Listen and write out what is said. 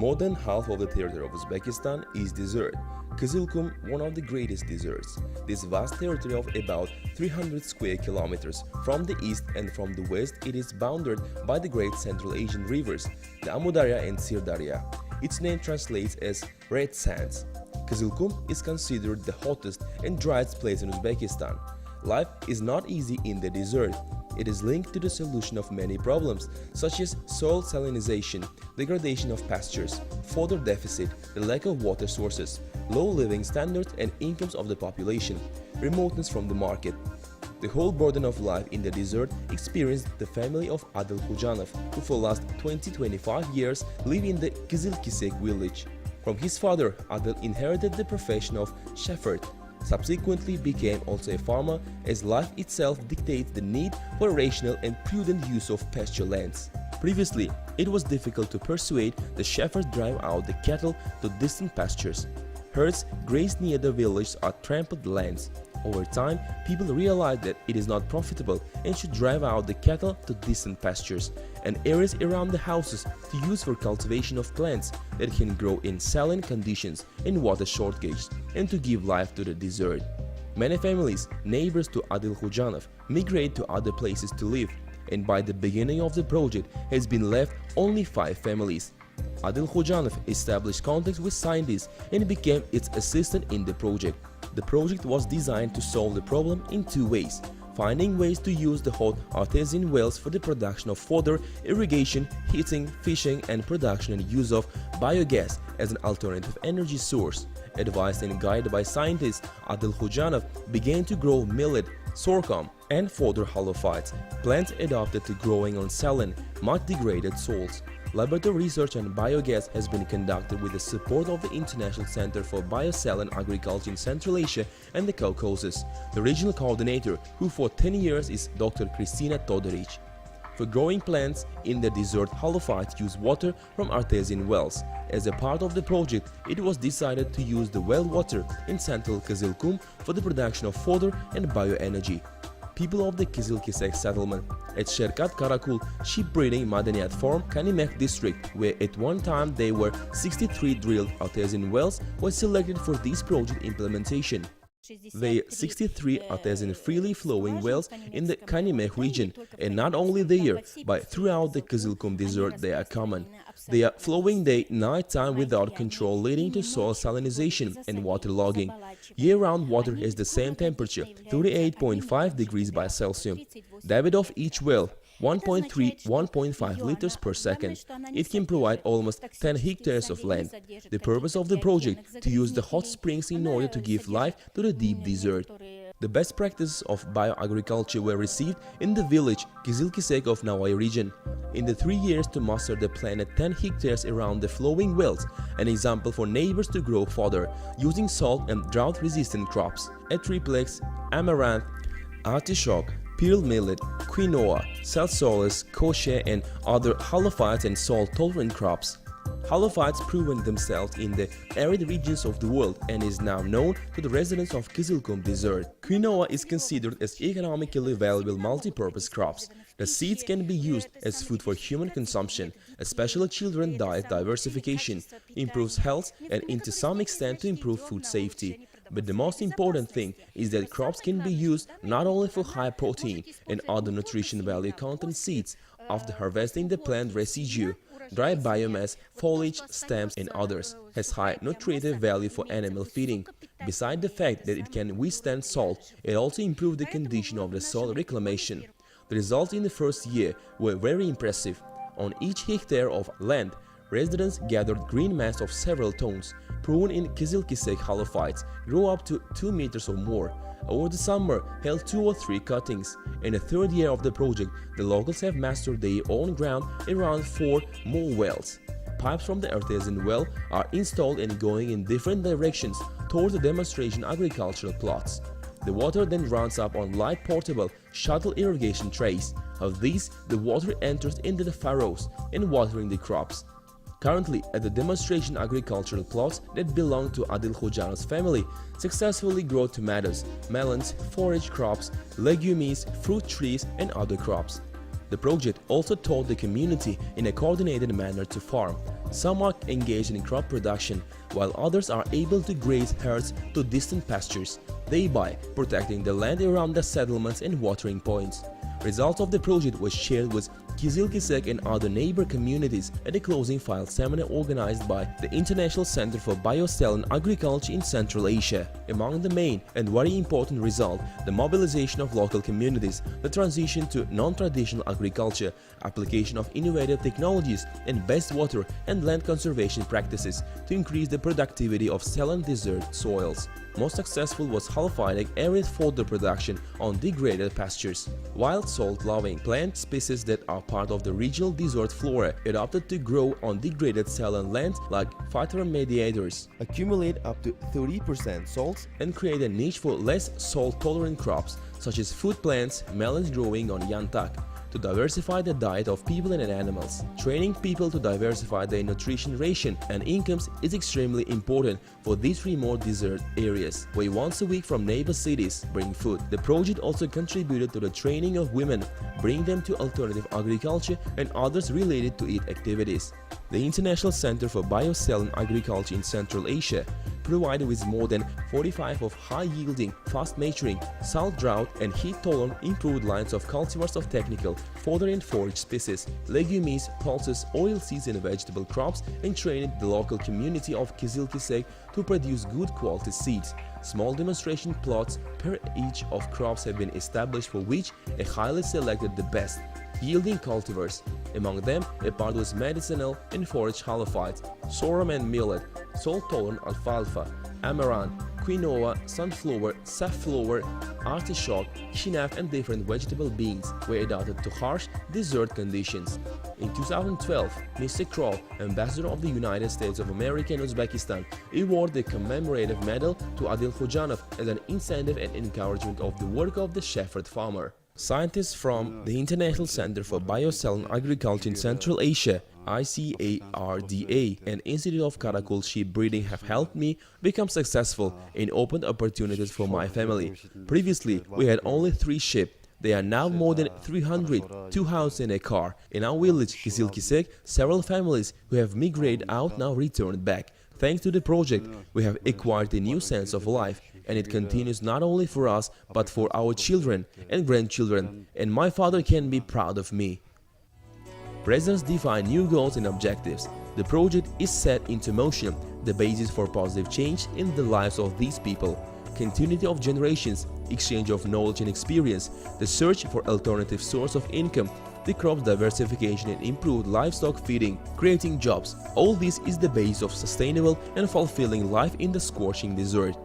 More than half of the territory of Uzbekistan is desert. Kızılkum, one of the greatest deserts. This vast territory of about 300 square kilometers from the east and from the west, it is bounded by the great Central Asian rivers, the Amudarya and Sirdarya. Its name translates as red sands. Kızılkum is considered the hottest and driest place in Uzbekistan. Life is not easy in the desert. It is linked to the solution of many problems such as soil salinization, degradation of pastures, fodder deficit, the lack of water sources, low living standards and incomes of the population, remoteness from the market. The whole burden of life in the desert experienced the family of Adil Hujanov, who for last 20-25 years live in the Kızılkisek village. From his father, Adil inherited the profession of shepherd. Subsequently became also a farmer, as life itself dictates the need for rational and prudent use of pasture lands. Previously, it was difficult to persuade the shepherds drive out the cattle to distant pastures. Herds grazed near the village are trampled lands. Over time, people realized that it is not profitable and should drive out the cattle to distant pastures and areas around the houses to use for cultivation of plants that can grow in saline conditions and water shortage and to give life to the desert. Many families, neighbors to Adil Hujanov, migrate to other places to live, and by the beginning of the project has been left only 5 families. Adil Hujanov established contacts with scientists and became its assistant in the project. The project was designed to solve the problem in 2 ways: finding ways to use the hot artesian wells for the production of fodder, irrigation, heating, fishing and production and use of biogas as an alternative energy source. Advised and guided by scientists, Adil Hujanov began to grow millet, sorghum and fodder halophytes, plants adapted to growing on saline, mud-degraded soils. Laboratory research on biogas has been conducted with the support of the International Center for Biosaline Agriculture in Central Asia and the Caucasus. The regional coordinator, who for 10 years is Dr. Kristina Todoric. For growing plants in the desert, halophytes use water from artesian wells. As a part of the project, it was decided to use the well water in central Kızılkum for the production of fodder and bioenergy. People of the Kızılkisek settlement at Sherkat Karakul sheep breeding Madaniyat farm, Kanimek district, where at one time there were 63 drilled artesian wells, were selected for this project implementation. There are 63 artesian freely flowing wells in the Kanimek region, and not only there, but throughout the Kızılkum desert they are common. They are flowing day night time without control, leading to soil salinization and waterlogging. Year-round water has the same temperature, 38.5 degrees by Celsius. Depth of each well 1.3-1.5 liters per second. It can provide almost 10 hectares of land. The purpose of the project to use the hot springs in order to give life to the deep desert. The best practices of bioagriculture were received in the village Kızılkisek of Navai region. In the 3 years to master the plan at 10 hectares around the flowing wells, an example for neighbors to grow fodder using salt and drought-resistant crops, a triplex, amaranth, artichoke, pearl millet, quinoa, salsoles, kochia and other halophytes and salt-tolerant crops. Halophytes proven themselves in the arid regions of the world and is now known to the residents of Kızılkum desert. Quinoa is considered as economically valuable multi-purpose crops. The seeds can be used as food for human consumption, especially children diet diversification, improves health and to some extent to improve food safety. But the most important thing is that crops can be used not only for high protein and other nutrition value content seeds after harvesting the plant residue, dry biomass, foliage, stems and others, has high nutritive value for animal feeding. Besides the fact that it can withstand salt, it also improved the condition of the soil reclamation. The results in the first year were very impressive. On each hectare of land, residents gathered green mass of several tons, proven in Kızılkisek halophytes, grow up to 2 meters or more. Over the summer, held 2 or 3 cuttings. In the 3rd year of the project, the locals have mastered their own ground around 4 more wells. Pipes from the artesian well are installed and going in different directions towards the demonstration agricultural plots. The water then runs up on light portable shuttle irrigation trays. Of these, the water enters into the furrows and watering the crops. Currently, at the demonstration agricultural plots that belong to Adil Hujanov's family, successfully grow tomatoes, melons, forage crops, legumes, fruit trees and other crops. The project also taught the community in a coordinated manner to farm, Some are engaged in crop production, while others are able to graze herds to distant pastures, thereby protecting the land around the settlements and watering points. Results of the project was shared with Kizilkisek and other neighbor communities at a closing file seminar organized by the International Center for Biocell and Agriculture in Central Asia. Among the main and very important result, the mobilization of local communities, the transition to non-traditional agriculture, application of innovative technologies and best water and land conservation practices to increase the productivity of saline desert soils. Most successful was halophytic arid fodder production on degraded pastures. Wild salt-loving plant species that are part of the regional desert flora adapted to grow on degraded saline lands like phytoremediators, accumulate up to 30% salts and create a niche for less salt-tolerant crops such as food plants, melons growing on yantak, to diversify the diet of people and animals. Training people to diversify their nutrition ration and incomes is extremely important for these remote desert areas, where once a week from neighbor cities bring food. The project also contributed to the training of women, bringing them to alternative agriculture and others related to it activities. The International Center for Biocell and Agriculture in Central Asia provided with more than 45 of high-yielding, fast-maturing, salt-drought and heat-tolerant improved lines of cultivars of technical, fodder and forage species, legumes, pulses, oilseeds and vegetable crops, and trained the local community of Kizilkisek to produce good quality seeds. Small demonstration plots per each of crops have been established, for which a highly selected the best yielding cultivars. Among them, a part was medicinal and forage halophytes, sorghum and millet, salt-tolerant alfalfa, amaranth, quinoa, sunflower, safflower, artichoke, chinaf and different vegetable beans were adapted to harsh desert conditions. In 2012, Mr. Kroll, Ambassador of the United States of America and Uzbekistan, awarded the commemorative medal to Adil Khojanov as an incentive and encouragement of the work of the shepherd farmer. Scientists from the International Center for Biocell and Agriculture in Central Asia, ICARDA, and Institute of Karakul Sheep Breeding have helped me become successful and opened opportunities for my family. Previously, we had only 3 sheep. They are now more than 300, 2 houses and a car. In our village, Kizilkisek, several families who have migrated out now returned back. Thanks to the project, we have acquired a new sense of life, and it continues not only for us, but for our children and grandchildren, and my father can be proud of me. Presidents define new goals and objectives. The project is set into motion, the basis for positive change in the lives of these people. Continuity of generations, exchange of knowledge and experience, the search for alternative source of income, the crop diversification and improved livestock feeding, creating jobs. All this is the base of sustainable and fulfilling life in the scorching desert.